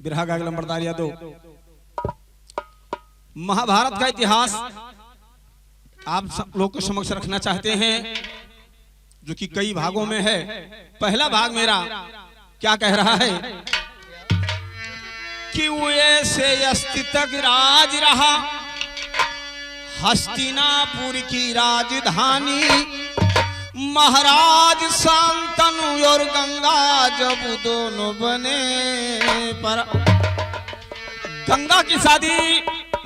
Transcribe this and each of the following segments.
बिरहा गाग लंबरदार यादव। महाभारत का इतिहास आप सब लोग के समक्ष रखना चाहते हैं, जो कि कई भागों में है। पहला भाग मेरा क्या कह रहा है कि वैसे अस्तित्व राज रहा हस्तिनापुर की राजधानी, महाराज शांतनु और गंगा जब दोनों बने पर। गंगा की शादी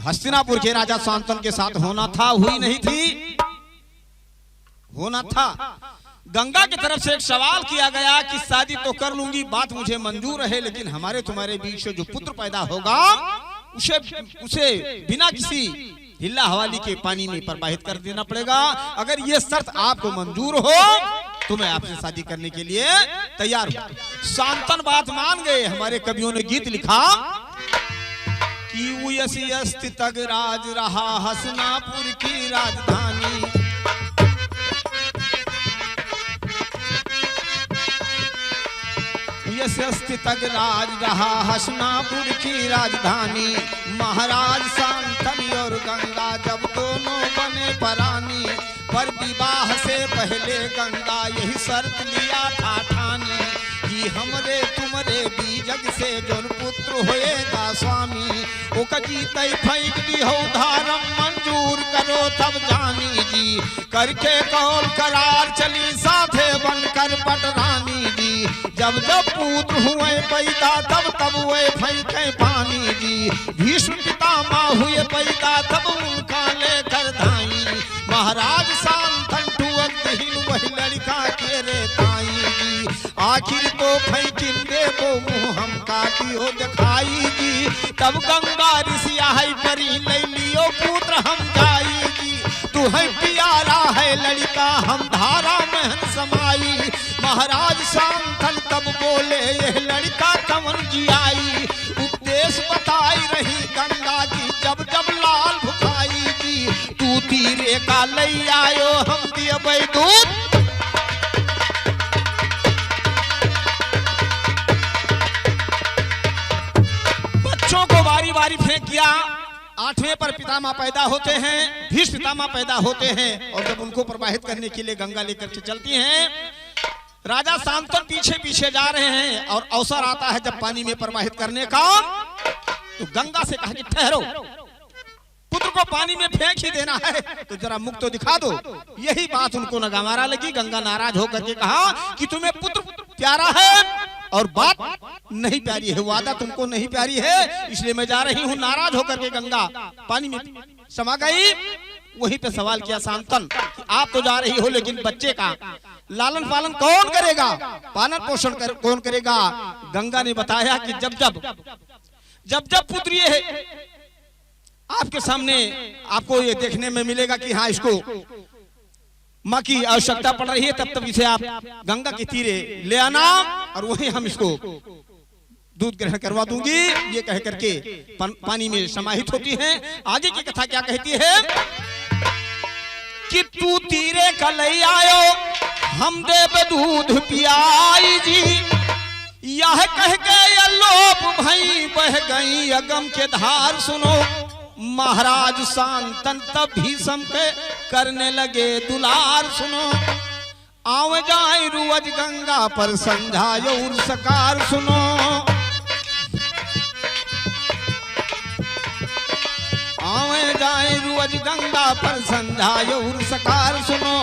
हस्तिनापुर के राजा शांतनु के साथ होना था, हुई नहीं थी, होना था। गंगा की तरफ से एक सवाल किया गया कि शादी तो कर लूंगी, बात मुझे मंजूर है, लेकिन हमारे तुम्हारे बीच से जो पुत्र पैदा होगा उसे बिना किसी हिल्ला हवाली के पानी में प्रवाहित कर देना पड़ेगा। अगर ये शर्त आपको मंजूर हो तो मैं आपसे शादी करने के लिए तैयार हूं। शांतनु बात मान गए। हमारे कवियों ने गीत लिखा कि उयसी अस्तित्व राज रहा हस्तिनापुर की राजधानी, अस्तित्व राज रहा हस्तिनापुर की राजधानी, महाराज शांतनु और गंगा जब दोनों बने परानी, पर विवाह से पहले गंगा यही शर्त लिया था ठानी कि हमरे तुमरे बीजग से जोन पुत्र होएगा स्वामी, ओका जीते फेंक दी हो धारम मंजूर करो तब जानी जी, करके कौल करार चली साथे बनकर पटरानी जी, जब जब पुत्र हुए पैदा तब तब हुए फेंके पानी जी, भीष्म पितामह हुए पैदा तब उनका लेकर धाई, महाराज शांतनु वही लड़का के रे ताई जी, आखिर तो फेंकिन देवो मुँह हम काटियो दिखाई जी, तब गंगा ऋषि आई परी ले लियो पुत्र हम जाई जी, तू है प्यारा है लड़का हम धारा में समाई, महाराज शांतनु तब बोले यह लड़का कमन जी आई, उपदेश बताई रही गंगा जी जब जब लाल भुखाई जी, तू तीरे का लई आयो हम दिए दूध, बच्चों को बारी बारी फेंक दिया। आठवें पर पितामह पैदा होते हैं, भीष्म पितामह पैदा होते हैं, और जब उनको प्रवाहित करने के लिए गंगा लेकर के चलती हैं, राजा शांतनु पीछे पीछे जा रहे हैं, और अवसर आता है जब पानी में प्रवाहित करने का, तो गंगा से कहा कि ठहरो, पुत्र को पानी में फेंक ही देना है तो जरा मुख तो दिखा दो। यही बात उनको नगामारा लगी। गंगा नाराज होकर के कहा कि तुम्हें पुत्र प्यारा है और बात नहीं प्यारी है, वादा तुमको नहीं प्यारी है, इसलिए मैं जा रही हूँ। नाराज होकर के गंगा पानी में समा गई। वहीं पे सवाल किया शांतनु, आप तो जा रही हो, लेकिन बच्चे का लालन पालन कौन करेगा, पालन पोषण कौन करेगा? गंगा ने बताया कि जब जब पुत्र ये आपके सामने आपको ये देखने में मिलेगा कि हाँ इसको माँ की आवश्यकता पड़ रही है, तब तब इसे आप गंगा के तीरे ले आना और वहीं हम इसको दूध ग्रहण करवा दूंगी। ये कह करके पानी में समाहित होती है। आगे की कथा क्या कहती है कि तू तीरे का ले आयो हम देव दूध पियाई जी, यह कह के लोभ भई बह गई अगम के धार। सुनो महाराज शांतनु तब भीष्म के करने लगे दुलार। सुनो आव जाए रुअज गंगा पर संझायो सकार। सुनो आवे जाए रुअज गंगा पर संझायो सकार। सुनो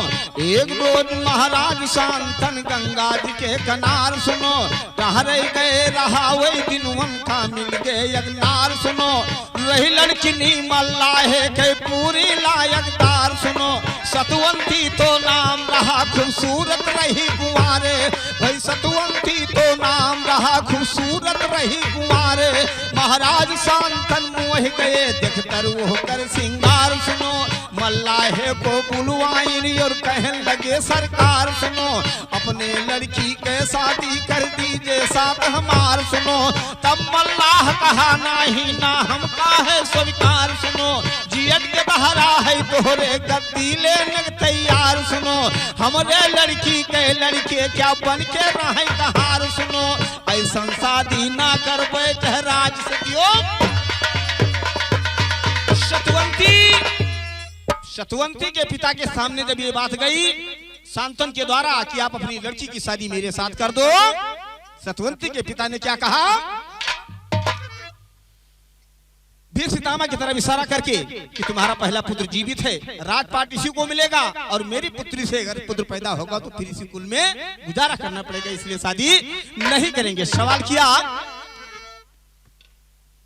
एक रोज महाराज शांतनु गंगा जी के किनार। सुनो टहरे गए रहा वही दिन उनका मिल गए यज्ञार। सुनो रही लड़किनी मल्लाहे के पूरी लायकदार। सुनो सतवंती तो नाम रहा खूबसूरत रही कुंवारे, भाई सतवंती तो नाम रहा खूबसूरत रही कुंवारे। महाराज शांतनु मोह गए देखतर वो कर सिंगार। सुनो मल्लाहे को बुलवाइन और कहने लगे सरकार। सुनो अपने लड़की के शादी कर दीजिए साथ हमार। सुनो तब मल्लाह कहा नहीं ना हम का है स्वीकार। सुनो जियत के बहरा है तोहरे गद्दी लेने तैयार। सुनो हमरे लड़की के लड़के क्या बन के रहे कहार। सुनो ऐसा शादी ना करबे राज देखियो शतवंती के पिता के सामने जब ये बात गई शांतनु के द्वारा कि आप अपनी लड़की की शादी मेरे साथ कर दो, शतवंती के पिता ने क्या कहा, भीष्म पितामह की तरफ इशारा करके कि तुम्हारा पहला पुत्र जीवित है, राजपाट इसी को मिलेगा और मेरी पुत्री से अगर पुत्र पैदा होगा तो फिर इसी कुल में गुजारा करना पड़ेगा, इसलिए शादी नहीं करेंगे। सवाल किया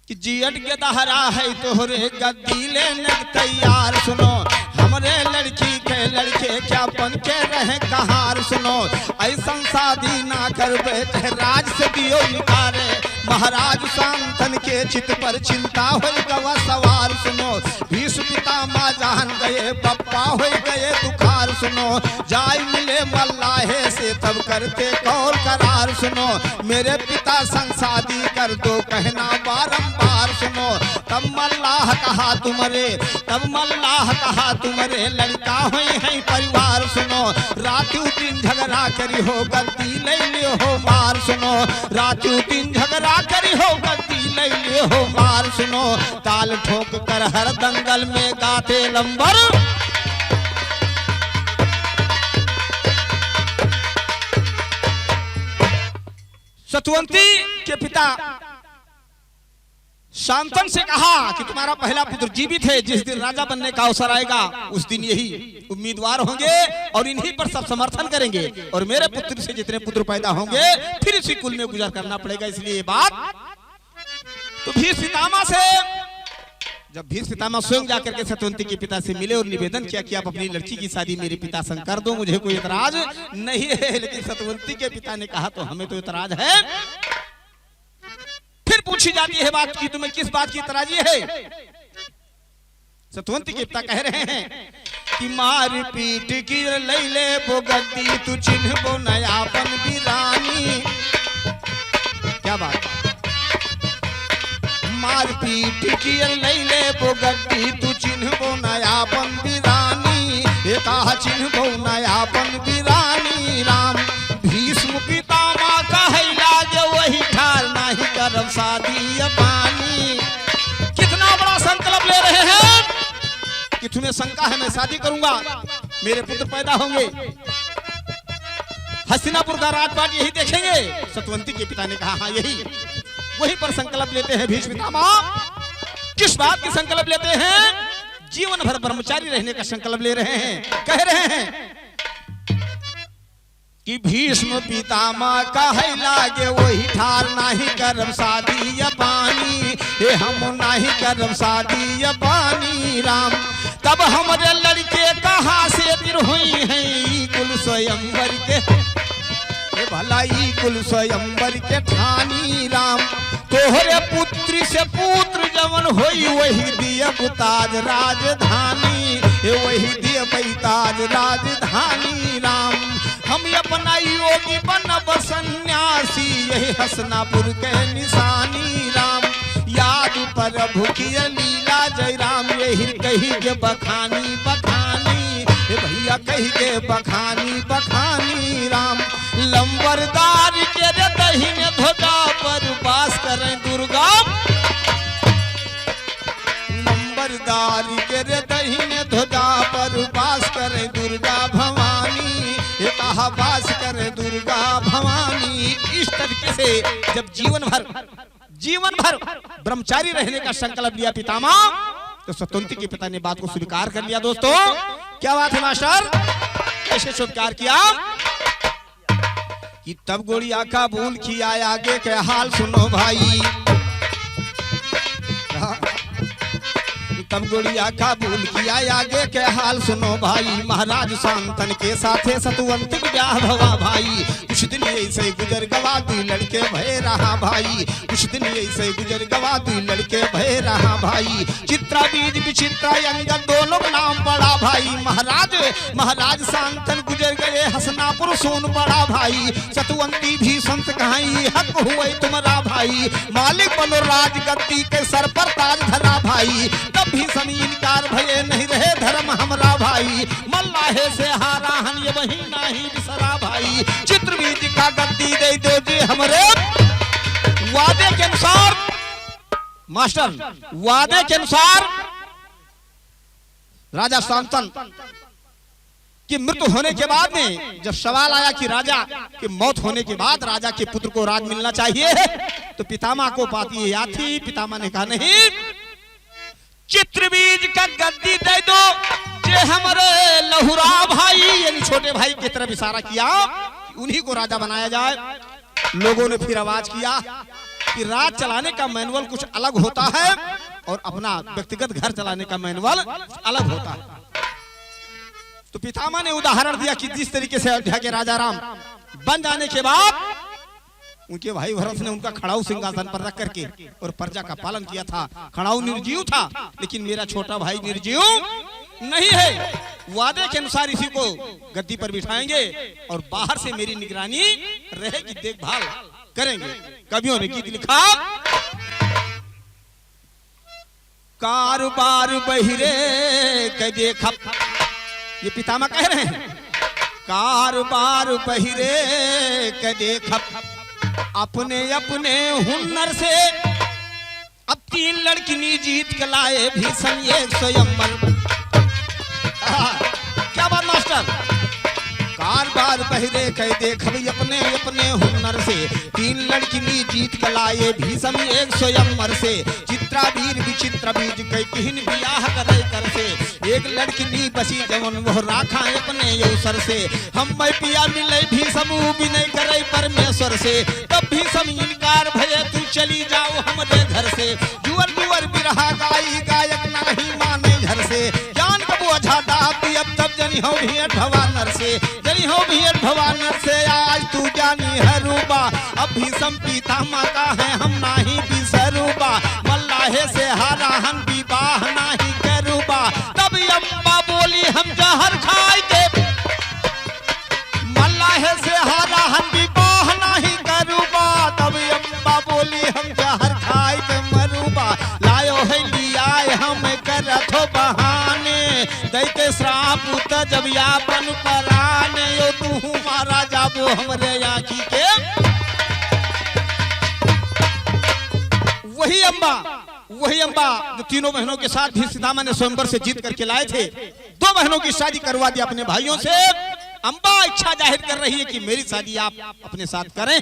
कि जियट के दहरा है तोहरे गद्दी लेने तैयार, सुनो हमरे लड़की के लड़के क्या बन के रहे कहार, सुनो ऐसा शादी ना करबे राज से दियो निकारे, महाराज शांतनु के चित पर चिंता हो गवा सवार, सुनो भीष्म पितामह जान गए पप्पा हो गए दुखार, सुनो जाय मिले मल्लाहे से तब करते कौल करार, सुनो मेरे पिता संग शादी कर दो कहना बारंबार, सुनो तब मल्लाह कहा तुम्हारे लड़का हुई है परिवार, सुनो रातू दिन झगड़ा करी हो गद्दी ले लियो हो मार, सुनो रातू दिन झगड़ा करी हो गद्दी ले लियो हो मार, सुनो ताल ठोक कर हर दंगल में गाते लंबर, शतवंती के पिता शांतनु से कहा कि तुम्हारा पहला पुत्र जीवित है, जिस दिन राजा बनने का अवसर आएगा उस दिन यही उम्मीदवार होंगे और इन्हीं पर सब समर्थन करेंगे और मेरे पुत्र से जितने पुत्र पैदा होंगे फिर इसी कुल में गुजर करना पड़ेगा, इसलिए ये बात। तो भीष्म पितामह से जब भीष्म पितामह स्वयं जाकर के शतवंती के पिता से मिले और निवेदन किया कि आप अपनी लड़की की शादी मेरे पिता संग कर दो, मुझे कोई एतराज नहीं है, लेकिन शतवंती के पिता ने कहा तो हमें तो एतराज है। फिर पूछी जाती है बात की तुम्हें किस बात की एतराजी है, शतवंती के पिता कह रहे हैं कि मार पीट की लैले बो गद्दी तू चिन्हबो नयापन वीरानी, क्या बात, मार पीट की लैले बो गद्दी तू चिन्हबो नयापन वीरानी, एका चिन्हबो नयापन वीरानी, राम भीष्म पितामह कहला जे वही ठार नहीं करब शादी पानी। कितना बड़ा संकल्प ले रहे हैं कि तुम्हें शंका है मैं शादी करूंगा, मेरे पुत्र पैदा होंगे, हस्तिनापुर का राजपाट यही देखेंगे। शतवंती के पिता ने कहा हाँ यही, वही पर संकल्प लेते हैं भीष्म पितामह। किस बात की संकल्प लेते हैं, जीवन भर ब्रह्मचारी रहने का संकल्प ले रहे हैं। कह रहे हैं कि भीष्म पितामह कहे लागे वही ठार नहीं करब शादी या पानी, हे हम नहीं करब शादी या पानी, राम तब हमारे लड़के कहाँ से तिर हुई है कुल स्वयंवर के, भला ई कुल स्वयंवर के ठानी, राम तोहरे पुत्री से पुत्र जवन होई वही दिया ताज राजधानी, वही दिया ताज राजधानी, राम हम अपना योगी बनब सन्यासी यही हसनापुर के निशानी, राम याद प्रभु की लीला जय राम यही कही के बखानी बखानी, भैया कही के बखानी बखानी, राम लंबरदार के रे दहीन ध्वजा पर वास करें दुर्गा, लंबरदार के रे दहीन ध्वजा पर वास करें दुर्गा भवानी, कहा वास करे दुर्गा भवानी। इस तरीके से जब जीवन भर ब्रह्मचारी रहने का संकल्प लिया पितामह, तो शतवंती के पिता ने बात को स्वीकार कर लिया। दोस्तों क्या बात है मास्टर, कैसे स्वीकार किया कि तब गोड़िया कबूल किया, आगे के हाल सुनो भाई, तब गोड़िया कबूल किया, आगे के हाल सुनो भाई, महाराज शांतनु के साथे शतवंती ब्याह भवा भाई, कुछ दिन ऐसे गुजर गवा दुई लड़के भय रहा भाई, कुछ दिन ऐसे गुजर गवा दुई लड़के भय रहा भाई, चित्रा बीज विचित्रा अंगद दोनों का नाम पड़ा भाई, महाराज शांतनु गुजर गए हसनापुर सोन पड़ा भाई, शतवंती भी संत कहाई हक हुए तुम्हारा भाई, मालिक बनो राज गद्दी के सर पर ताज धरा भाई, तब भी समीन कार भये नहीं रहे धर्म हमरा भाई, मल्लाहे से हारा हन ये वही नहीं बिसरा भाई, चित्रबीज का गद्दी दे दो जी हमरे वादे के अनुसार मास्टर, वादे के अनुसार राजा शांतन की मृत्यु होने के बाद में जब सवाल आया कि राजा की मौत होने के बाद राजा के पुत्र को राज मिलना चाहिए, तो पितामह को बात ये याद थी। पितामह ने कहा नहीं, चित्रबीज का गद्दी दे दो, जे हमारे लहुरा भाई यानी छोटे भाई की तरफ इशारा किया, उन्हीं को राजा बनाया जाए। लोगों ने फिर आवाज किया कि राज चलाने का मैनुअल कुछ अलग होता है और अपना व्यक्तिगत घर चलाने का मैनुअल अलग होता है। तो पितामह ने उदाहरण दिया कि जिस तरीके से अयोध्या के राजा राम बन जाने के बाद उनके भाई भरत ने उनका खड़ाऊ सिंहासन पर रख करके और प्रजा का पालन किया था। खड़ाऊ निर्जीव था, लेकिन मेरा छोटा भाई निर्जीव नहीं है। वादे के अनुसार इसी को गद्दी पर बिठाएंगे और बाहर से मेरी निगरानी रहेगी, देखभाल करेंगे। कवियों ने गीत लिखा, कारोबार बहिरे के देखा, ये पितामह कह रहे हैं, कारोबार बहिरे के देखा, अपने अपने हुनर से अब 3 लड़किनी जीत के लाए भीषण ये स्वयंवर। क्या बात मास्टर, कारोबार बहिरे कह देख अपने अपने हुनर से 3 लड़किनी जीत के लाए भीषम एक स्वयंवर से। चित्रावीर विचित्र बीज कई किहिन बियाह करे कर से, एक लड़किनी बसी जवन वो राखा अपने अवसर से। हम मैं पिया मिले भीषम विनय करे परमेश्वर से, तब भीषम इनकार भये तू चली जाओ हमारे घर से। जुअर जुअर बिरहा गाई गायक नाही माने घर से, जान कबू अझा दाबी अब तब जनी हो भेंट भवानर से, जनी हो भेंट भवानर से। आज तू जानी है रूबा, अब भीषम पितामह का है हम नाही बिसरूबा। मल्लाहे से हारा हम विवाह नाही करूबा, तब अम्बा बोली हम जहर खाए के। मल्लाहे से हारा हम विवाह नाही करूबा, तब अम्बा बोली हम जहर खाए के मरूबा। लायो है लियाए हम करत हो बहाने, दैते श्राप त जब यापन पराने। यो तू मारा जाबो हमरे आँखी के। वही अम्बा जो तीनों बहनों के साथ भी सीतामा ने स्वयंवर से जीत करके लाए थे। 2 बहनों की शादी करवा दी अपने भाइयों से। अम्बा इच्छा जाहिर कर रही है कि मेरी शादी आप अपने साथ करें।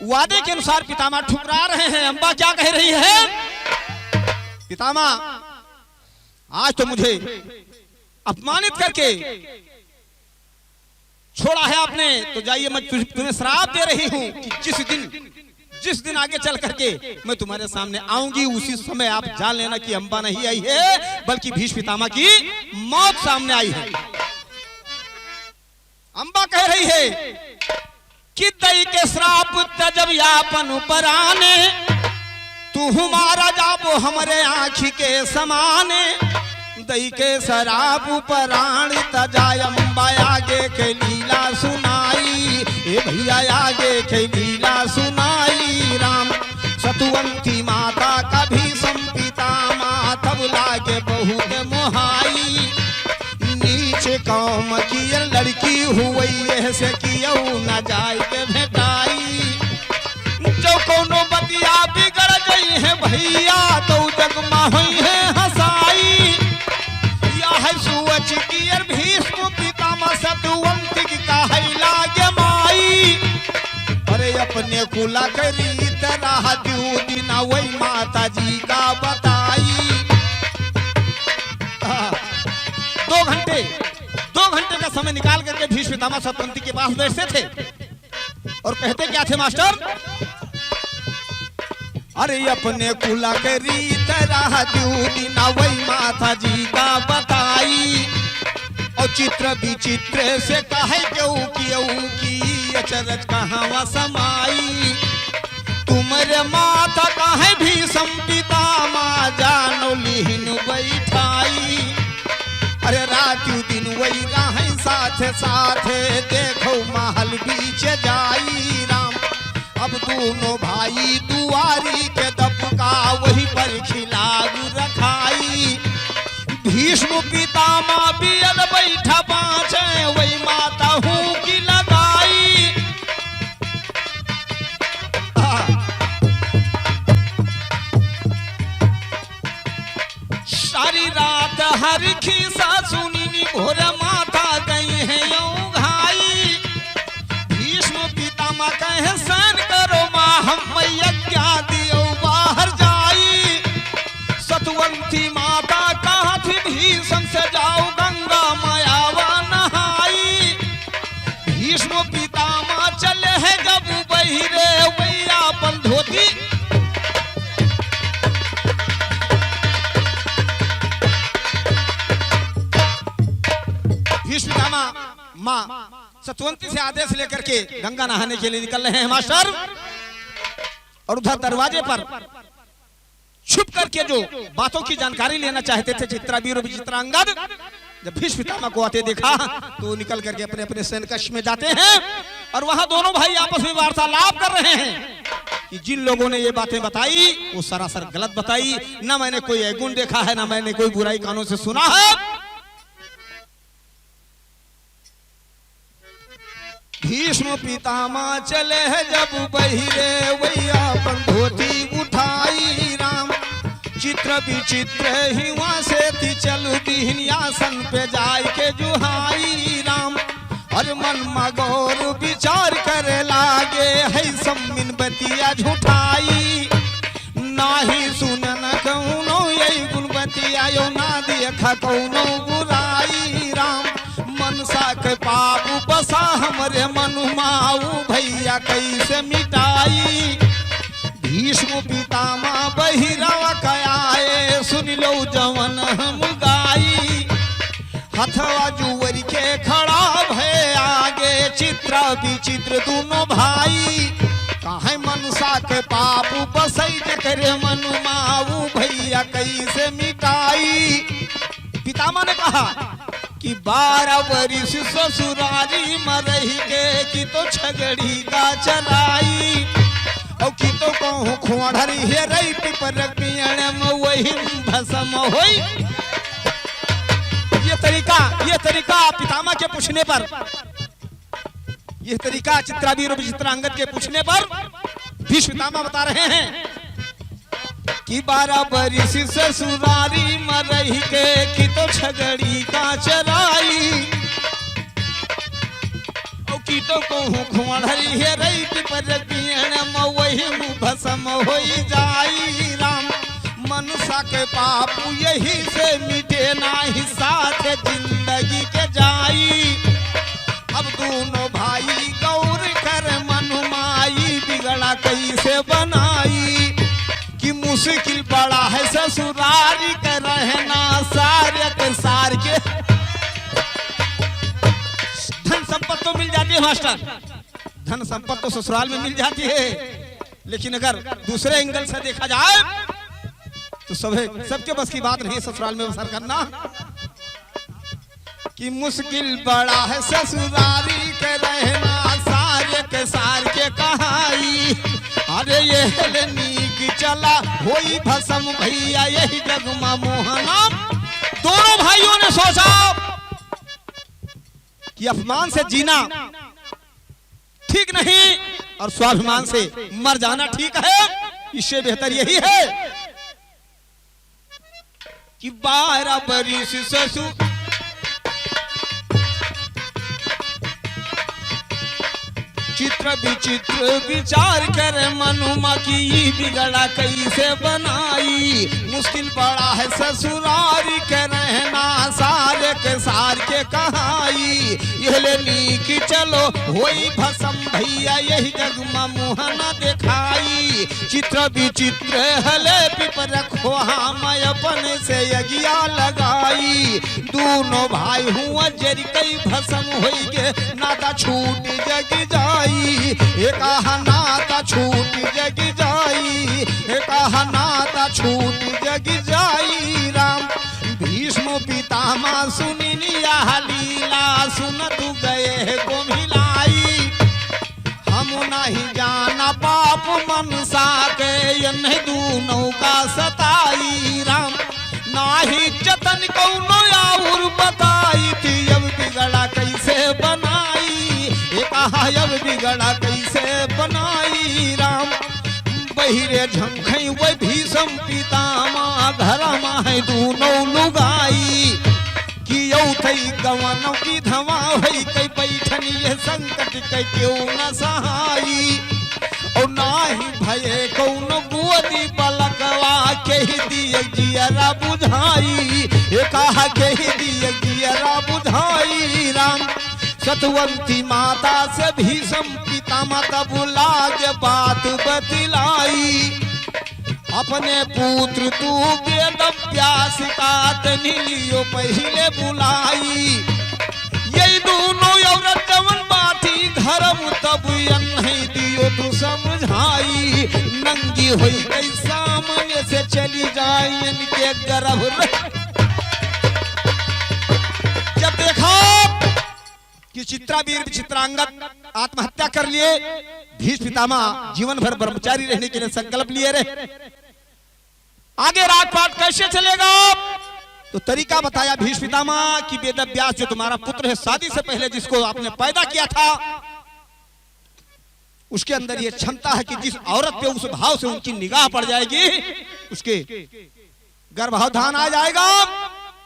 वादे के अनुसार पितामह ठुकरा रहे हैं। अम्बा क्या कह रही है, पितामह आज तो मुझे अपमानित करके छोड़ा है आपने, तो जाइए मैं तुम्हें श्राप दे रही हूं कि जिस दिन आगे चल करके मैं तुम्हारे सामने आऊंगी, उसी समय आप जान लेना कि अम्बा नहीं आई है बल्कि भीष्म पितामह की मौत सामने आई है। अम्बा कह रही है कि दई के श्राप तजब यापन पराने, तू हमारा जाबो हमारे आँखी के समाने। दई के शराब पराण तजाय अम्बा आगे के लीला सुनाई, ए भैया आगे के लीला सुनाई। राम सतुवंती माता का भी संपितामह, तब लागे बहुत मोहाई। नीचे कौम की लड़की हुई से कियो न जाय के भेटाई। जो कोनो बतिया बिगड़ गई है भैया, तो जगमा हुई है हसाई। सुवच कियर भीष्म पितामह सतुवंती का है लागे माई। अरे अपने कुला करी तरह दू दिन वही माता जी का बताई। 2 घंटे का समय निकाल करके भीष्म पितामह सतुवंती के पास बैठते थे और कहते क्या थे मास्टर, अरे अपने कुला करी तरह दिन वही माता जी का बताई। और चित्र विचित्र से कहे क्यों की अचरज कहाँ समाई। तुमरे माता कहे भीष्म पितामह जानो लिहिन बैठाई। अरे रात दिन वही रहे साथ साथ, देखो महल बीच जाई। राम अब दोनों भाई दुआरी के दबका वही पर खिलागू रखाई। भीष्म पितामह बियद बैठा बाँचे, वही माता हूँ की लगाई। बाहर खीसा सुनी घोर माता गई है यो घाई। भीष्म पितामह कहे सन करो माँ हम यज्ञ दियो बाहर जाई। सतवंती माता कहा थी भीष्म से जाओ गंगा मायावा नहाई। भीष्म पितामह चले है जब बहिरे वैया अपन धोती। भीष्म पितामह माँ सतवंती से आदेश लेकर के गंगा नहाने के लिए निकल रहे हैं मास्टर। और उधर दरवाजे पर छुप करके जो बातों की जानकारी लेना चाहते थे चित्रावीर और विचित्रांगद, जब भीष्म पितामह को आते देखा तो निकल करके अपने अपने सैन्य कक्ष में जाते हैं। और वहां दोनों भाई आपस में वार्तालाप कर रहे हैं कि जिन लोगों ने ये बातें बताई वो सरासर गलत बताई। ना मैंने कोई अवगुण देखा है, ना मैंने कोई बुराई कानों से सुना है। भीष्म पितामह चले है जब बहिरे वैया अपन धोती उठाई। राम चित्र विचित्र ही वहां से थी चलू दीन आसन पे जाय के जुहाई। राम हर मन मगौर विचार करे लागे है सम्मिन बतिया झूठाई। नाही सुनन कौनो यही गुण बतिया यो ना देखा कौनो बुराई। राम मनसा के पापू बसा हमरे मनु माऊ भैया कैसे मिटाई। भीष्म पितामह बहिरावा कयाए सुन लो जवन हम गाई। हथवा जुवर के खड़ा भय आगे चित्र विचित्र दोनों भाई। काहे मनसा के पापू बसई करे मनु माऊ भैया कैसे मिटाई। पितामह ने कहा कि 12 वर्ष ससुरारी मरही के कि तो छगड़ी का चलाई। और कि तो कहूँ खोड़री हे रही पिपर पियण में वही भस्म होई। ये तरीका पितामह के पूछने पर, ये तरीका चित्रावीर और विचित्रांगद के पूछने पर भीष्म पितामह बता रहे हैं कि 12 वर्ष ससुरारी मरही के कि तो छगड़ी का चलाई। और कि तो कहूँ खोड़री हे रही पिपर पियण में वही भस्म होई जाई। राम मनसा के पापू यही से मिटे नाही साथ जिंदगी के जाई। अब दोनों भाई गौर कर मनु माई बिगड़ा कैसे बनाई। कि मुश्किल बड़ा है ससुरारी का रहना सारे के सार के। धन संपत्ति तो मिल जाती है मास्टर, धन संपत्ति तो ससुराल में मिल जाती है, लेकिन अगर दूसरे एंगल से देखा जाए तो सबके बस की बात नहीं ससुराल में बसर करना। कि मुश्किल बड़ा है ससुरारी के रहना सारे के सार के कहाई। अरे ये नीक चला होई भस्म भैया यही जगमा मोहना। दोनों भाइयों ने सोचा कि अपमान से जीना ठीक नहीं और स्वाभिमान से मर जाना ठीक है। इससे बेहतर यही है कि 12 वर्ष ससुर चित्र विचित्र विचार कर मनुमा की बिगड़ा कैसे बनाई। मुश्किल बड़ा है ससुरारी के रहना सारे के सार के कहाई। यह ले लीक चलो होई भस्म भैया यही जगमा मुहना दिखाई। चित्र विचित्र हले पिपर रखो हम अपने से यज्ञा लगाई। दोनों भाई हुआ जरी कई भस्म होई गे नाता छूट जग जाई। एक नाता छूट जग जाई, एक नाता छूट जग जाई। राम भीष्म पितामह सुनी लीला सुनत गए को मिलाई। हम नहीं जाना पाप मनसा के नहीं दूनों का सताई। राम नाही जतन कौनो और बताई थी अब बिगड़ा कैसे बनाई। अब बिगड़ा कैसे बनाई। राम बहिरे झंखई वही भीष्म पितामह घर में दूनों लुगाई। गवानों की धवा हुई कई बैठन ये संकट कई क्यों न सहाई और ना ही भये कौन गोदी बलकवा के ही दिए जियरा बुझाई कहा के ही दिए जियरा बुझाई राम सतवंती माता से भीषम पिता माता बुला के बात बतलाई अपने पुत्र तू वेद व्यास का तनिलियो पहले बुलाई यही दोनों औरत जवन बाती धर्म तब नहीं दियो तू समझाई नंगी हुई गई सामने से चली जाए इनके गर्भ जब देखा कि चित्रावीर चित्रांगद आत्महत्या कर लिए भीष्म पितामह जीवन भर ब्रह्मचारी रहने के लिए संकल्प लिए रहे आगे राजपाट कैसे चलेगा तो तरीका बताया भीष्म पितामह कि वेदव्यास जो तुम्हारा पुत्र है शादी से पहले जिसको आपने पैदा किया था उसके अंदर ये क्षमता है कि जिस औरत पे उस भाव से उनकी निगाह पड़ जाएगी उसके गर्भाधान आ जाएगा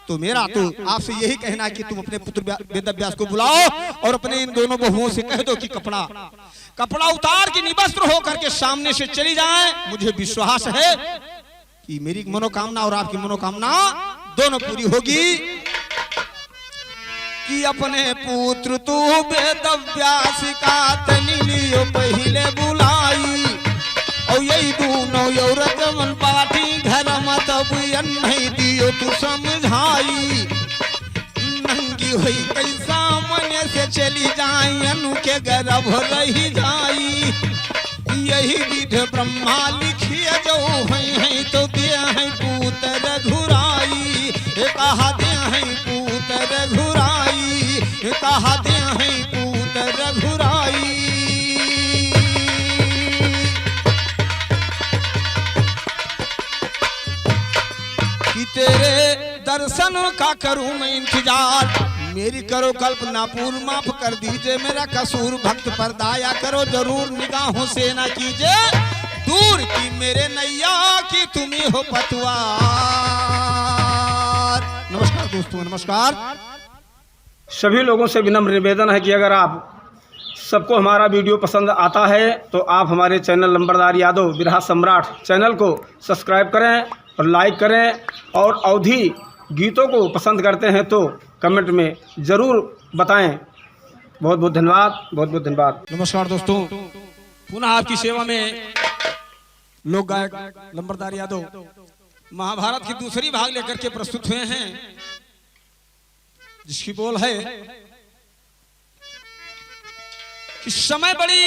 तो मेरा तो आपसे यही कहना है कि तुम अपने पुत्र वेदव्यास को बुलाओ और अपने इन दोनों बहुओं से कह दो कि कपड़ा उतार के निवस्त्र होकर के सामने से चली जाएं मुझे विश्वास है कि मेरी मनोकामना और आपकी मनोकामना दोनों पूरी होगी कि अपने पुत्र तू वेदव्यास का तनिलियो पहले बुलाई और यही दोनों औरत मन पाठी घर मत नहीं दियो तू समझाई नंगी हुई कैसा मन से चली जाई अनु के गर्भ रही जाई यही विध ब्रह्मा लिखिए जो है तो दे है पुत्र घुराई कहा दे है पुत्र घुराई कहा दे है पुत्र घुराई कि तेरे दर्शन का करूं मैं इंतजार मेरी करो कल्पना पूर्ण माफ कर दीजिए मेरा कसूर भक्त पर दया करो जरूर निगाहों से ना कीजिए दूर की मेरे नैया की तुम्ही हो पतवार। नमस्कार दोस्तों नमस्कार। सभी लोगों से विनम्र निवेदन है कि अगर आप सबको हमारा वीडियो पसंद आता है तो आप हमारे चैनल लंबरदार यादव बिरहा सम्राट चैनल को सब्सक्राइब करें और लाइक करें और अवधि गीतों को पसंद करते हैं तो कमेंट में ज़रूर बताएं। बहुत बहुत धन्यवाद। नमस्कार दोस्तों पुनः आपकी सेवा में लोक गायक लंबरदार यादव महाभारत की दूसरी भाग लेकर के प्रस्तुत हुए हैं जिसकी बोल है कि समय बड़ी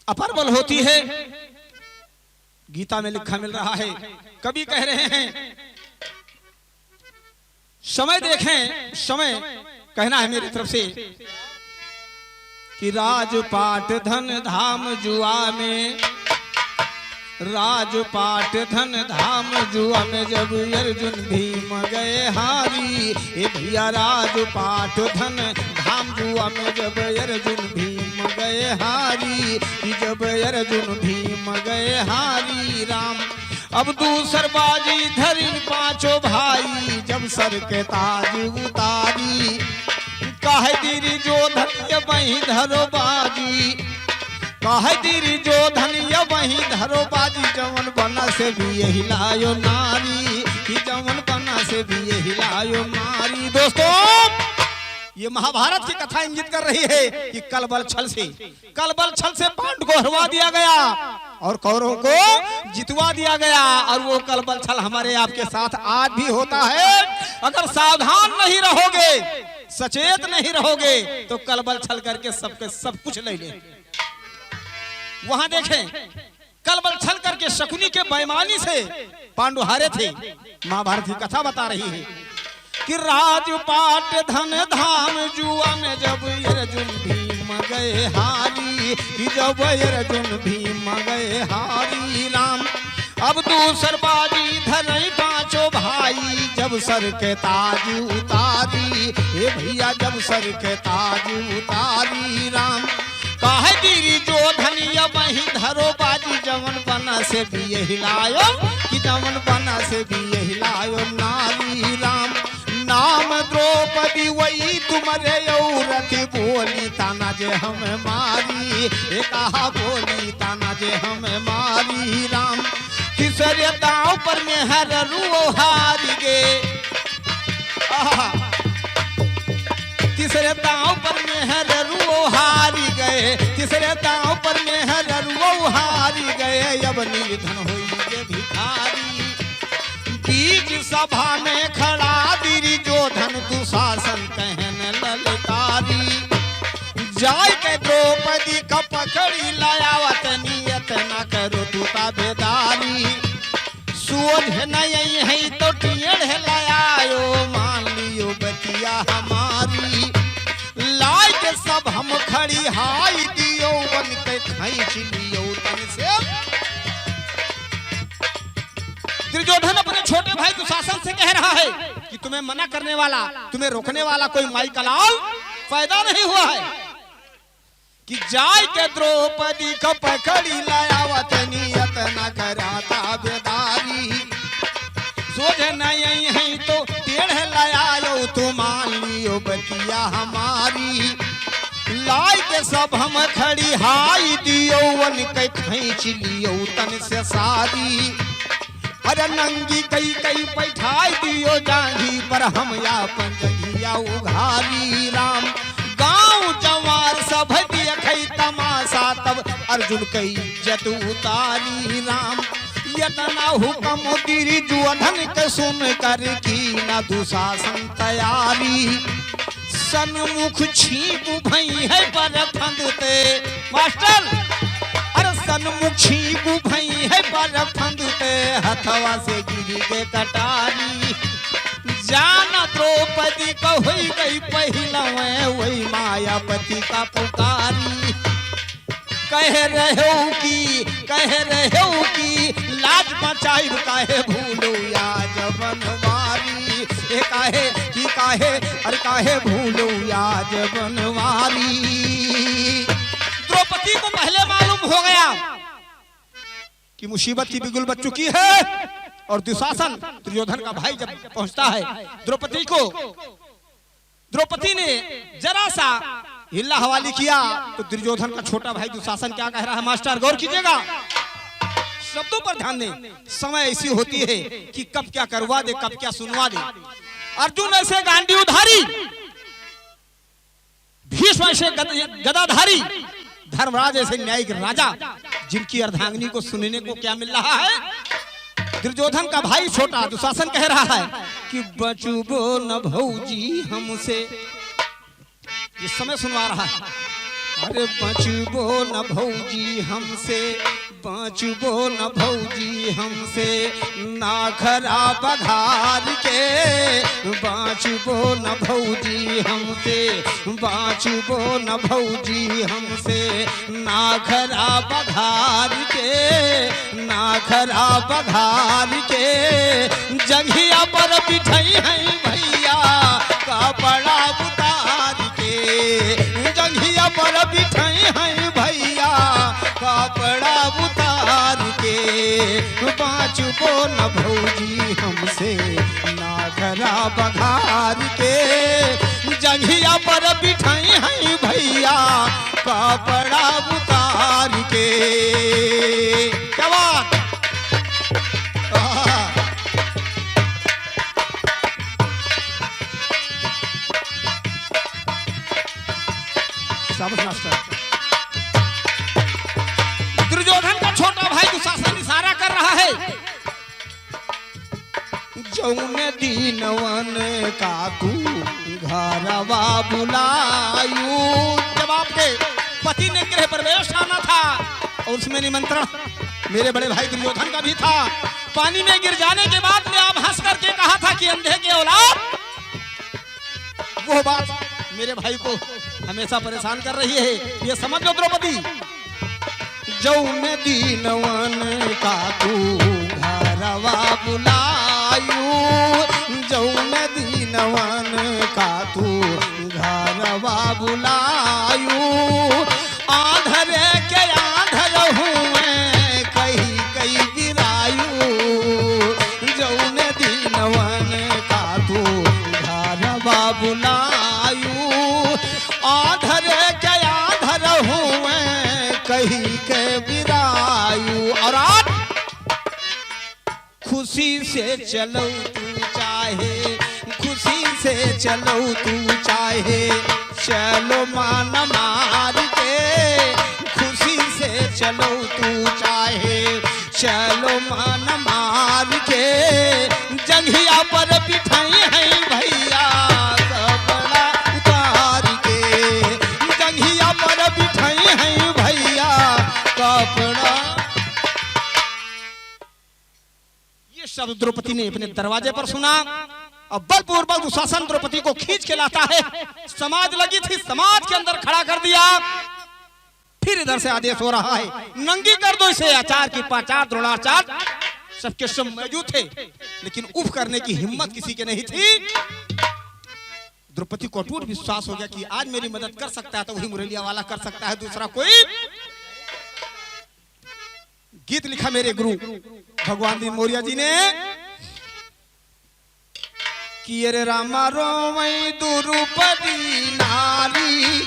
अपरबल होती है गीता में लिखा मिल रहा है कवि कह रहे हैं समय देखें समय कहना है मेरी तरफ से कि राजपाट धन धाम जुआ में राजपाट धन धाम जुआ में जब अर्जुन भीम गए हारी ए भैया राजपाट धन धाम जुआ में जब अर्जुन भीम गए हारी जब अर्जुन भीम गए हारी राम अब दूसर बाजी धरी पांचों भाई जब सर के ताज उतारी काहे दीरी जो धन्य वहीं धरो बाजी काहे दीरी जो धन्य वहीं धरो बाजी जवन बना से भी यही लायो नारी कि जवन बना से भी यही लायो नारी। दोस्तों ये महाभारत की कथा इंगित कर रही है कि कलबल छल से पांडु को हरवा दिया गया और कौरवों को जितवा दिया गया और वो कलबल छल हमारे आपके साथ आज भी होता है। अगर सावधान नहीं रहोगे सचेत नहीं रहोगे तो कलबल छल करके सबके सब कुछ ले ले। वहां देखें कलबल छल करके शकुनी के बेईमानी से पांडु हारे थे। महाभारत की कथा बता रही है कि राजपाट धन धाम जुआ में जब अर्जुन भीम गए हारी कि जब अर्जुन भीम गए हारी राम अब दूसर बाजी धरई पांचों भाई जब सर के ताज उतारी हे भैया जब सर के ताज उतारी राम काहे दीरी जो धनिया वहीं धरो बाजी जवन बना से भी यही लायो कि जवन बना से भी यही लायो नारी राम नाम द्रौपदी वही तुम्हारे औरत बोली ताना जे हमें मारी, कहा बोली ताना जे हमें मारी। राम तीसरे दांव पर मेहर रू हार गे, तीसरे दांव पर मेहर रू हार गए, तीसरे दांव पर मेहर रू हार गए। अब निर्धन होइगे भिखारी, बीच सभा में खड़ा दुर्योधन दुशासन कहन ललकारी। जाय के द्रौपदी का पकड़ी लायावत नियत न करो तू ताबेदारी। सोझ नहीं है तो टेढ़ लायो, मान लियो बतिया हमारी। लाय के सब हम खड़ी हाई दियो, बन के खींच लियो तन से। दुर्योधन अपने छोटे भाई दुशासन से कह रहा है कि तुम्हें मना करने वाला, तुम्हें रोकने वाला कोई माई का लाल पैदा नहीं हुआ है कि जाय के द्रौपदी को पकड़ी लायावत नियत न कराता बेदारी। सोझे नहीं है तो टेढ़ लायो, तो मान लियो बतिया हमारी। लाय के सब हम खड़ी हाई दियो, वन के खींच लियो तन से सारी। अरे नंगी कई कई बैठाई दियो जांघी पर, हम यापन जंघिया उघारी। राम गांव जवार सब देखे तमाशा, तब अर्जुन कई इज्जत उतारी। राम यतना हुक्म दुर्योधन के सुन कर की न दुशासन तैयारी। सन्मुख छीप भई है पर फंदते, मास्टर अरे सन्मुख छीप भई है पर फंदते, हथवा से गिर के कटारी। जाना द्रौपदी को हुई गई पहला, वही मायापति का पुकारी। कह रहे हो कि लाज बचाई काहे भूलो याज बनवारी। काहे भूलो याज बनवारी। द्रौपदी को पहले मालूम हो गया कि मुसीबत की बिगुल बच चुकी है, और दुशासन दुर्योधन का भाई जब पहुंचता है द्रौपदी को, द्रौपदी ने जरा सा हिल्ला हवाली किया तो दुर्योधन का छोटा भाई दुशासन क्या कह रहा है, मास्टर गौर कीजिएगा, शब्दों पर ध्यान दें। समय ऐसी होती है कि कब क्या करवा दे, कब क्या सुनवा दे। अर्जुन ऐसे गांडी उधारी, भीष्म ऐसे गदाधारी, धर्मराज ऐसे न्यायिक राजा, जिनकी अर्धांगिनी को सुनने को क्या मिल रहा है। दुर्योधन का भाई छोटा दुशासन कह रहा है कि बचुबो न भौजी हमसे, ये समय सुनवा रहा है। अरे बचुबो न भौजी हमसे, बचुबो न भौजी हमसे, नाखरा बघार के, बचुबो न भौजी हमसे, बचुबो न भौजी हमसे, नाखरा बघार के, नाखरा बघार के। जंघिया पर बिठाई है भैया कपड़ा उतार के, जंघिया पर बिठाई है भैया कपड़ा उतार के। बाँचबो न भौजी हमसे, नाखरा बघार के, जंघिया पर बिठाई है भैया कपड़ा उतार के। क्या बात, दुर्योधन का छोटा भाई दुशासन इशारा कर रहा है, जौन दीनवन का तू घरवा बुलायू। जब आपके पति ने गृह प्रवेश आना था और उसमें निमंत्रण मेरे बड़े भाई दुर्योधन का भी था, पानी में गिर जाने के बाद में आप हंस करके कहा था कि अंधे के औलाद, वो बात मेरे भाई को हमेशा परेशान कर रही है, ये समझ लो द्रौपदी। जौन दीनवन का तू घरवा बुलायू, जौन दीनवन का तू घरवा बुलायू। आंधरे के आंधर हुए कहीं कहीं गिरायू, जौन दीनवन का तू घरवा खुशी से चलो तू चाहे, खुशी से चलो तू चाहे, चलो मान मार के, खुशी से चलो तू चाहे, चलो मान मार के, जंघिया पर बिठाई है भैया कपड़ा उतार के, जंघिया पर बिठाई है भैया कपड़ा। ये शब्द द्रौपदी ने अपने दरवाजे पर सुना और बलपूर्वक दुशासन द्रौपदी को खींच के लाता है। समाज लगी थी, समाज के अंदर खड़ा कर दिया। फिर इधर से आदेश हो रहा है, नंगी कर दो इसे। आचार की पाचार द्रोणाचार्य सबके सब मौजूद थे, लेकिन उफ करने की हिम्मत किसी के नहीं थी। द्रौपदी को अटूट विश्वास हो गया कि आज मेरी मदद कर सकता है तो वही मुरलिया वाला कर सकता है, दूसरा कोई। गीत लिखा मेरे गुरु भगवान दीन मौर्य जी ने कि अरे रामा रोमई द्रौपदी नारी।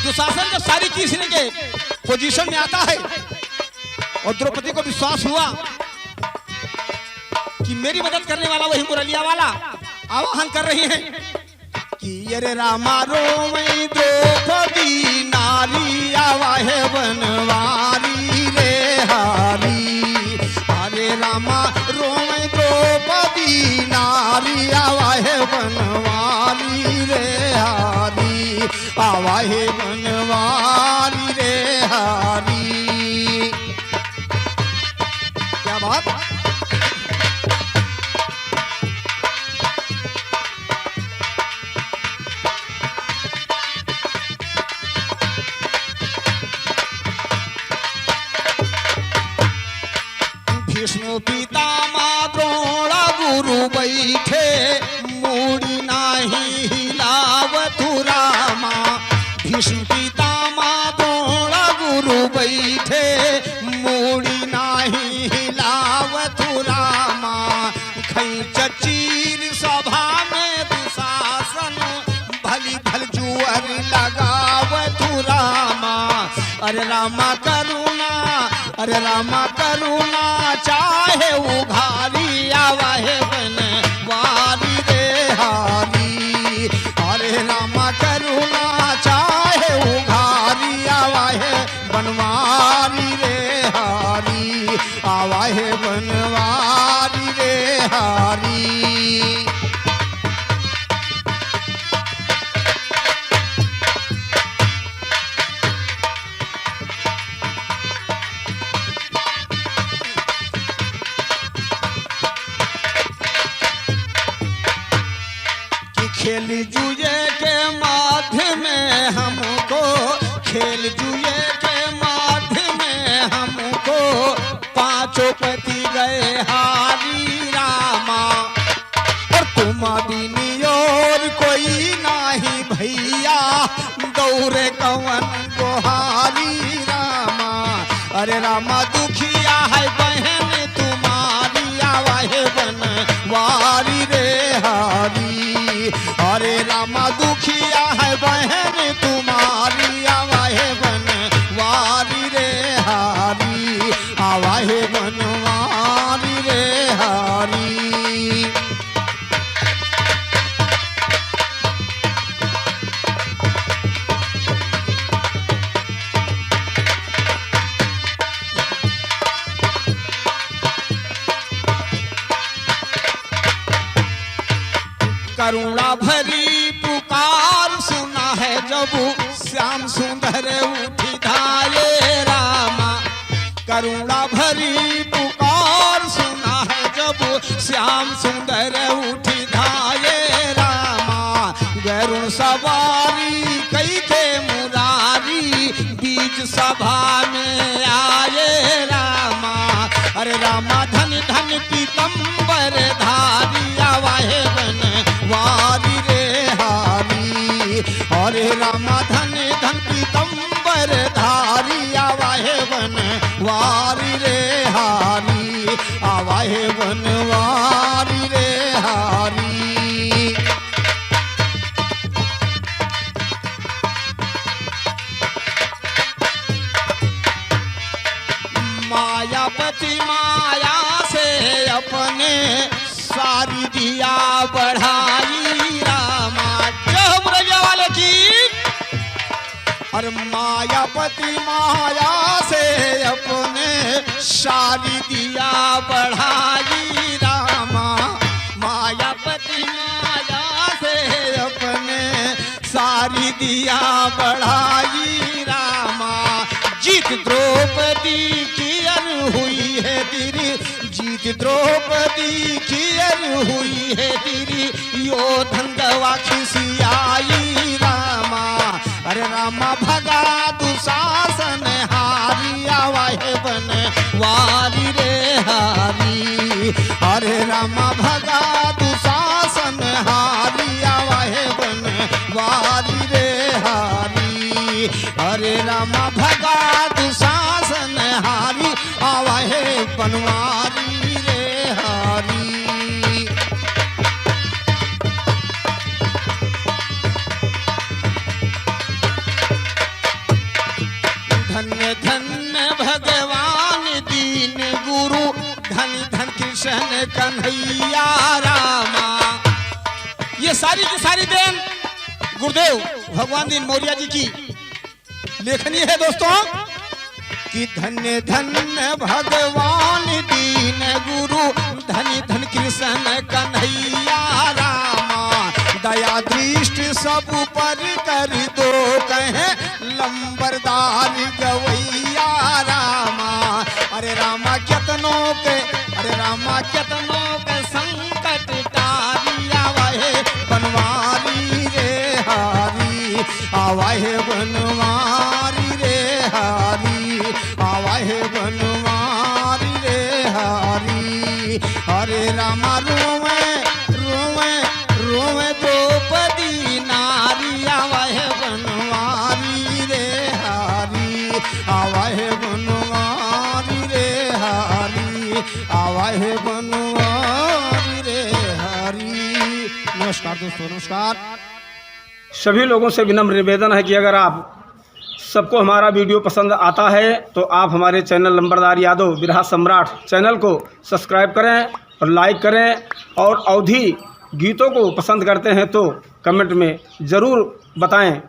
दुशासन जब सारी किसने के पोजीशन में आता है और द्रौपदी को विश्वास हुआ कि मेरी मदद करने वाला वही मुरलिया वाला, आवाहन कर रही है कि अरे रामा रोमई द्रौपदी नारी आवाहे बनवारी रे हारी। अरे रामा रोमई द्रौपदी नारी आवाहे बनवारी रे हारी, आवाहे बनवारी रे हारी। क्या बात। भीष्म पितामह द्रोण गुरु बैठे, मूड़ी नाही हिलावतु रामा। भीष्म पितामह द्रोण गुरु बैठे, मूड़ी नाही हिलावतु रामा। खैच चीर सभा में दुशासन, भली भल जुअर लगावतु रामा। अरे रामा करुणा, अरे रामा करुणा चाहे उघारी आवाहे बनवारी रे हारी। अरे रामा करुणा चाहे उघारी आवाहे बनवारी रे हारी, आवाहे बनवारी रे हारी। खेल जुए के माध्यम में हमको, खेल जुए के माध्यम में हमको, पांचों पति गए हारी रामा। और तुम बिनी और कोई नाही भैया, दौरे कवन गोहारी रामा। अरे रामा दुखिया है बहन तुम्हारी, आवाहे बनवारी रे हारी। अरे रामा दुखिया है बहन तुम्हारी, आवाहे बनवारी रे हारी, आवाहे बनवारी रे हारी। करुणा भरी पुकार सुना है जब, श्याम सुंदर उठी धाये रामा। करुणा भरी पुकार सुना है जब, श्याम सुंदर उठी धाये रामा। गरुण सवारी कई के मुरारी, बीच सभा में आए रामा। अरे रामा धन धन पीतम्बर धारी, आवाहे बनवारी रे हारी। अरे रामा धन धन पीतम्बर धारी, आवाहे बनवारी रे हारी, आवाहे बनवारी रे हारी। माया मायापति माया से अपने सारी दिया बढ़ाई रामा। जय ब्रजा वाले की। और मायापति माया से अपने सारी दिया बढ़ाई रामा। मायापति माया से अपने सारी दिया बढ़ाई रामा। जीत द्रौपदी की अर हुई है तेरी, जीत द्रौपदी की अर हुई है तेरी, यो धंधवा खिसियाई रामा। अरे रामा भगा दुशासन हारी आवाहे बन वारी रे हारी। अरे रामा भगा दुशासन हारी आवाहे बन वारी रे हारी। अरे रामा भगा दुशासन हारी आवाहे बनवारी रे हारी। धन्य धन्य भगवान दीन गुरु, धन धन कृष्ण कन्हैया रामा। ये सारी की सारी देन गुरुदेव भगवान दीन मौर्य जी की लेखनी है दोस्तों। कि धन्य धन्य भगवान दीन गुरु, धन धन कृष्ण कन्हैया रामा। दया दृष्टि सब पर कर दो कहे लंबरदार गवैया रामा। अरे रामा केतनों के, अरे रामा केतनों के संकट टारी आवाहे बनवारी रे हारी। आवाहे बनवारी रे हारी, आवाहे बनवारी रे हारी। अरे रामा रोवे रोवे रोवे द्रौपदी नारी आवाहे बनवारी रे हारी। आवाहे बनवारी रे हारी, आवाहे बनवारी रे हारी। नमस्कार दोस्तों, नमस्कार। सभी लोगों से विनम्र निवेदन है कि अगर आप सबको हमारा वीडियो पसंद आता है तो आप हमारे चैनल नंबरदार यादव बिरहा सम्राट चैनल को सब्सक्राइब करें और लाइक करें। और अवधी गीतों को पसंद करते हैं तो कमेंट में ज़रूर बताएं।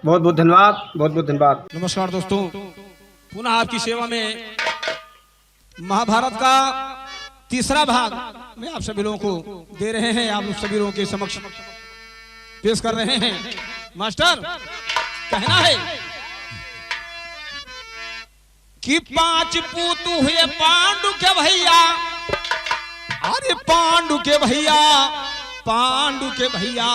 बहुत बहुत धन्यवाद, बहुत बहुत धन्यवाद। नमस्कार दोस्तों, पुनः आपकी सेवा में महाभारत का तीसरा भाग में आप सभी लोगों को दे रहे हैं, आप सभी लोगों के समक्ष पेश कर रहे हैं। मास्टर कहना है कि 5 पूत हुए पांडु के भैया। अरे पांडु के भैया, पांडु के भैया।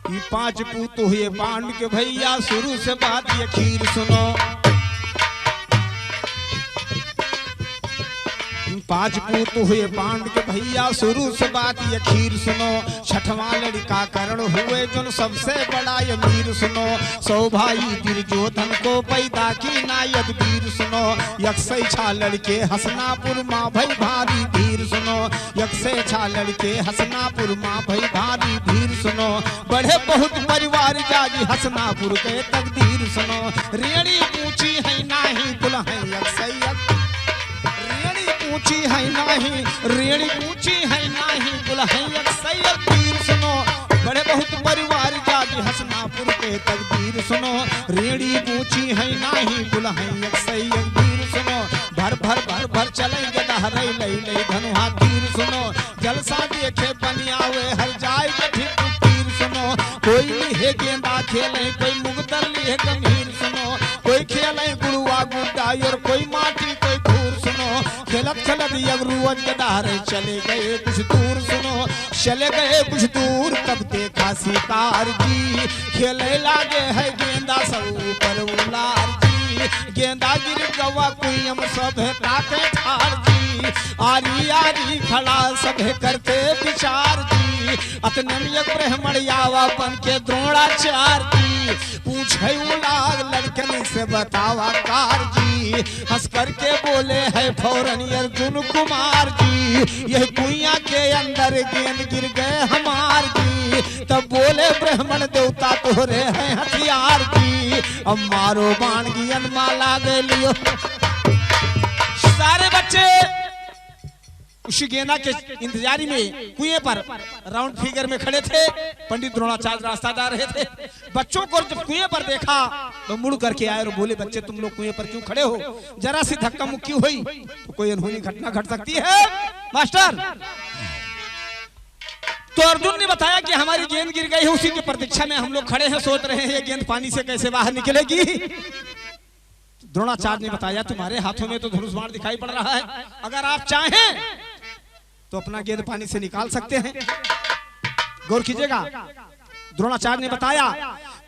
ये 5 पूत हुए पांडु के भैया। शुरू से बात ये खीर सुनो। 5 पूत हुए पांडु के भैया। शुरू से बात ये खीर सुनो। छठवां लड़का कर्ण हुए जो सबसे बड़ा ये वीर सुनो। 100 भाई दुर्योधन को पैदा की नायक वीर सुनो। यक्षय छा लड़के हसनापुर माँ भई भारी धीर सुनो। यक्षय छा लड़के हसनापुर माँ भई भारी धीर सुनो। बढ़े बहुत परिवार जागी हसनापुर के तकदीर सुनो। रेणी ऊंची है नाही दुल्हन यक्षय, ऊंची है नहीं रेणी ऊंची है नहीं दुल्हन यक्षय तीर सुनो। बड़े बहुत परिवार जागी हसनापुर के तकदीर सुनो। रेणी ऊंची है नहीं दुल्हन यक्षय तीर सुनो। भर भर भर भर चलेंगे दहरे ले ले धनुहा तीर सुनो। जलसा देखे बनियावे हर जाए ठीक तीर सुनो। कोई है गेंदा खेले, कोई मुगदर लिए गंभीर सुनो। कोई खेले गुड़ुआ गुड्डा और कोई माटी कोई धूर सुनो। खेलत खेलत यगरुवन के दारे चले गए कुछ दूर सुनो। चले गए कुछ दूर तब देखा सितार जी। खेले लागे है गेंदा सब ऊपर उलार जी। गेंदा गिर गवा कोई हम सब ताके ठार जी। आरी आरी खड़ा सब करते विचार जी। अतने में एक ब्राह्मण आवा बन के द्रोणाचार्य जी। पूछे लाग लड़कन से बतावा कार जी। हंस करके बोले है फौरन अर्जुन कुमार जी। यह कुइया के अंदर गेंद गिर गए हमार जी। तब बोले ब्राह्मण देवता तोरे हैं हथियार जी। अब मारो बाण गियन माला गे लियो। सारे बच्चे उसी गेंदा के इंतजारी में कुएं पर राउंड फिगर में खड़े थे। पंडित द्रोणाचार्य रास्ता जा रहे थे। बच्चों को जब कुएं पर देखा तो मुड़ करके आए और बोले, बच्चे तुम लोग कुएं पर क्यों खड़े हो? जरा सी धक्का मुक्की हुई तो कोई अनहोनी घटना घट सकती है मास्टर। तो अर्जुन ने बताया कि हमारी गेंद गिर गई है, उसी की प्रतीक्षा में हम लोग खड़े हैं, सोच रहे हैं ये गेंद पानी से कैसे बाहर निकलेगी। द्रोणाचार्य ने बताया, तुम्हारे हाथों में तो धनुष बाण दिखाई पड़ रहा है, अगर आप चाहें तो अपना गेंद पानी से निकाल सकते हैं। गौर कीजिएगा, द्रोणाचार्य ने बताया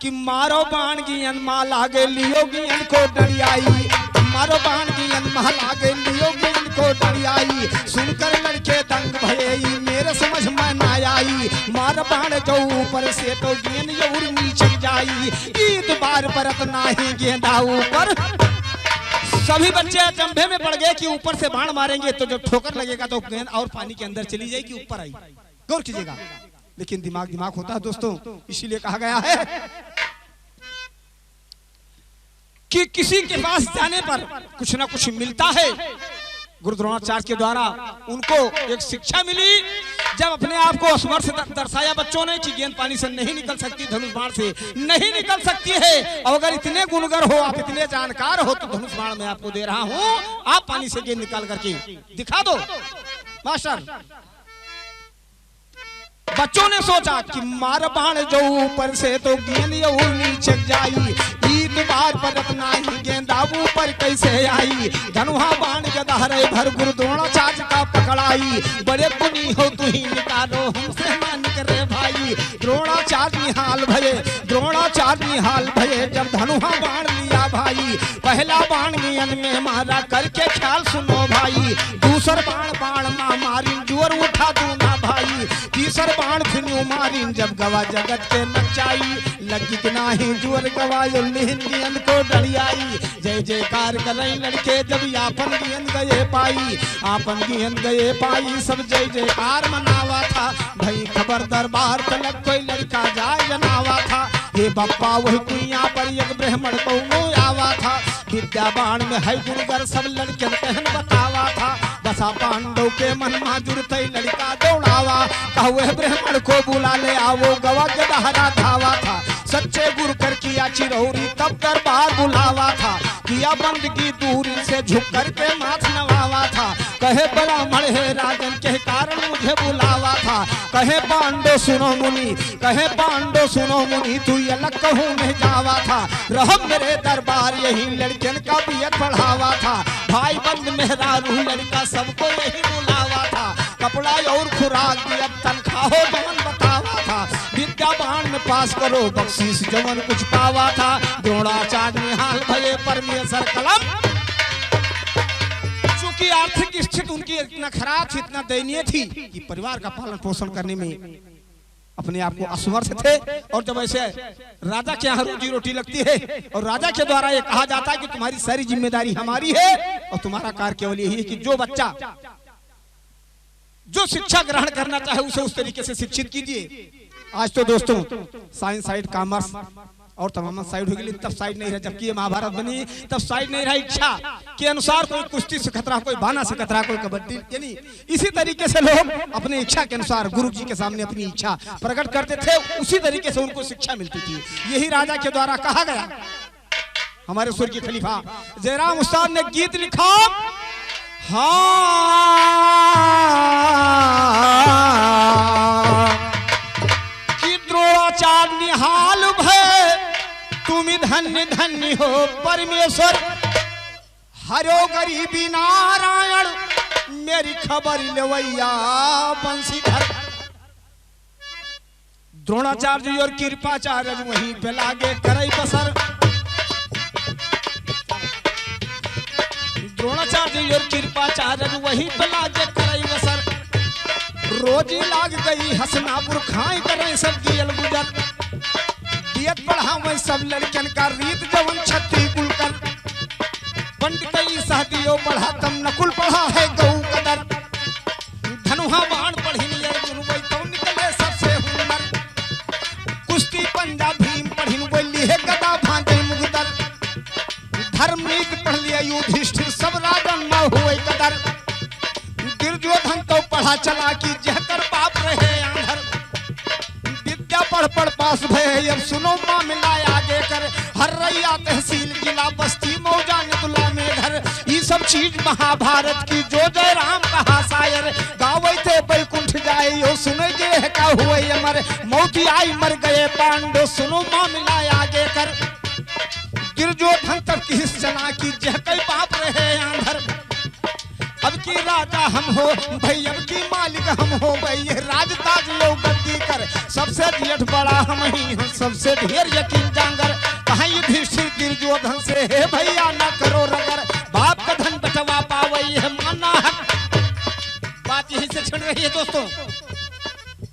कि मारो बाण गियन माँ लागे लियो गियन को डरियाई, मारो बाण गियन माँ लागे लियो गियन को डरियाई, सुनकर लड़के दंग भयई मेरे समझ में ना आई, मार बाण जो ऊपर से तो गियन और नीचे जाई, ईद बार परत नाही गेंदा ऊपर। सभी बच्चे अचंभे में पड़ गए कि ऊपर से बाण मारेंगे तो जब ठोकर लगेगा तो गेंद और पानी के अंदर चली जाएगी, ऊपर आई। गौर कीजिएगा, लेकिन दिमाग दिमाग होता है दोस्तों, इसीलिए कहा गया है कि किसी के पास जाने पर कुछ ना कुछ मिलता है। गुरु द्रोणाचार्य के द्वारा उनको एक शिक्षा मिली, जब अपने आप को असमर्थ दर्शाया बच्चों ने कि गेंद पानी से नहीं निकल सकती, धनुष बाण से नहीं निकल सकती है, और अगर इतने गुणगर हो, आप इतने जानकार हो, तो धनुष बाण मैं आपको दे रहा हूं, आप पानी से गेंद निकाल करके दिखा दो। मास्टर, बच्चों ने सोचा कि मार बाण जो ऊपर से तो गेंद और नीचे जाई, ईद बार परत नाही गेंदा ऊपर कैसे आई, धनुहा बाण गदारे भर गुरु द्रोणाचार्य का पकड़ाई, बड़े गुनी हो तू ही निकालो हमसे ना निकले भाई। द्रोणाचार्य निहाल भये, द्रोणाचार्य निहाल भये, जब धनुहा बाण लिया भाई, पहला बाण गियन में मारा करके ख्याल सुनो भाई, दूसर बाण बाण मां मारी जोर उठा दूना भाई, तीसर बाण फिर मारिन जब गवा जगत के नचाई, लगी कि नाही जोर गवायो लेहन गियन को डरियाई, जय जयकार करई लड़के जब आपन गियन गए पाई, आपन गियन गए पाई, सब जय जयकार मनावा था, भाई खबर दरबार तलक कोई लड़का जाय जनावा था, हे बप्पा वही कुइया पर एक ब्राह्मण कौनो आवा था, विद्या बाण में है गुरुगर सब लड़कन कहन बतावा था, दशा पांडव के मन में जुड़ते लड़का दौड़ावा, कहुए ब्राह्मण को बुला ले आवो गवा गदहरा धावा था, सच्चे गुरु कर किया चिरौरी तब दरबार बुलावा था, किया बंदगी दूरी से झुक कर के माथ नवावा था, कहे ब्राह्मण है राजन के कारण मुझे बुलावा था, कहे पांडव सुनो मुनि, कहे पांडव सुनो मुनि, तू अलग कहूँ में जावा था, रह मेरे दरबार यही लड़कन का बियत बढ़ावा था, भाई बंद मेहरारू लड़का सबको यही बुलावा था, कपड़ा और खुराक दिया तनख्वाह जवन बतावा था, विद्या बाण में पास करो बख्शीश जवन कुछ पावा था, द्रोणाचार्य निहाल भये परमेश्वर कलम। चूंकि आर्थिक स्थिति उनकी इतना खराब थी, इतना दयनीय थी कि परिवार का पालन पोषण करने में अपने आप को असमर्थ थे, और जब ऐसे राजा के यहाँ रोजी रोटी लगती है और राजा के द्वारा ये कहा जाता है कि तुम्हारी सारी जिम्मेदारी हमारी है और तुम्हारा कार्य केवल यही है कि जो बच्चा जो शिक्षा ग्रहण करना चाहे उसे उस तरीके से शिक्षित कीजिए। आज तो दोस्तों साइंस साइड, कॉमर्स और तमाम साइड हो गई, तब साइड नहीं रहा, जबकि ये महाभारत बनी तब साइड नहीं रहा, इच्छा के अनुसार कोई कुश्ती से खतरा, कोई बाना से खतरा, कोई कबड्डी, यानी इसी तरीके से लोग अपने इच्छा के अनुसार गुरु जी के सामने अपनी इच्छा प्रकट करते थे, उसी तरीके से उनको शिक्षा मिलती थी। यही राजा के द्वारा कहा गया। हमारे सुर के खलीफा जयराम उस्ताद ने गीत लिखा, कि द्रोणाचार्य निहाल भय तुम धन्य धन्य हो परमेश्वर, हरो गरीबी नारायण मेरी खबर लेवैया बंशीधर। द्रोणाचार्य और कृपाचार्य वहीं पे लागे करई बसर, द्रोणाचार्य और कृपाचार्य वहीं पे लागे करई बसर, रोजी लाग गई हसनापुर खाई करे सब दियल गुजर, दियत बढ़ावे सब लड़कन का रीत जवन छत्री कुलकर, पंडित सह दियो बढ़ा तम नकुल पढ़ा है गौ कदर, धनुहा बाण पढ़िन अर्जुन वही तो निकले सबसे हुनर, कुश्ती पंजा भीम पढ़िन वही है गदा भांजे मुगदर, धर्मनीति पढ़ लिया युधिष्ठिर सब राजन न हुए पढ़ा चला कि जहकर बाप रहे आंधर, विद्या पढ़ पढ़ पास भय। अब सुनो मामला आगे कर, हर रैया तहसील जिला बस्ती मौजा नितुला में घर। ये सब चीज महाभारत की जो जय राम कहा शायर, गावे थे बैकुंठ जाए यो सुने जे का हुए अमर। मौती आई मर गए पांडव, सुनो मामला आगे कर। दुर्योधन तक किस चला की जह कई बाप रहे आंधर। अब की राजा हम हो भाई, अब की मालिक हम हो भाई, राज ताज लो गद्दी कर। सबसे जेठ बड़ा हम ही, सबसे ढेर यकीन जांगर। कहा युधिष्ठिर दुर्योधन से हे भैया न करो रगर, बाप का धन बटवा पावे है माना हक। बात यही से छिड़ रही है दोस्तों।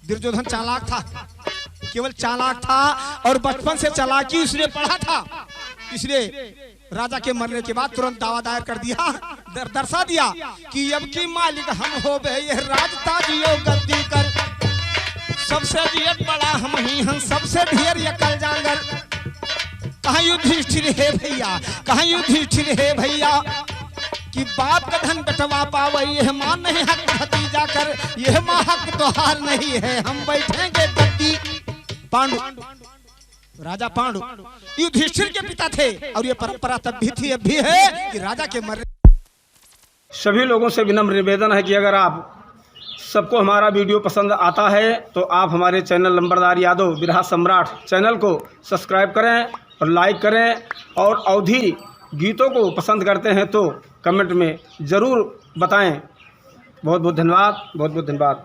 दुर्योधन चालाक था, केवल चालाक था, और बचपन से चालाकी उसने पढ़ा था। इसलिए राजा के मरने के बाद तुरंत दावा दायर कर दिया, दर्शा दिया कि अब की मालिक हम हो बे, ये राज ताज यो गद्दी कर। सबसे जेठ बड़ा हम ही, हम सबसे ढेर यकल जांगर। कहा युधिष्ठिर हे भैया, कहा युधिष्ठिर हे भैया, कि बाप का धन बटवा पावे यह मान नहीं हक भतीजा कर। यह मां हक तो हार नहीं है, हम बैठेंगे गद्दी। पांडु, राजा पांडु युधिष्ठिर के पिता थे, और ये परंपरा तब भी थी अब भी है कि राजा के मरने। सभी लोगों से विनम्र निवेदन है कि अगर आप सबको हमारा वीडियो पसंद आता है तो आप हमारे चैनल लंबरदार यादव बिरहा सम्राट चैनल को सब्सक्राइब करें और लाइक करें, और अवधी गीतों को पसंद करते हैं तो कमेंट में ज़रूर बताएं। बहुत बहुत धन्यवाद, बहुत बहुत धन्यवाद।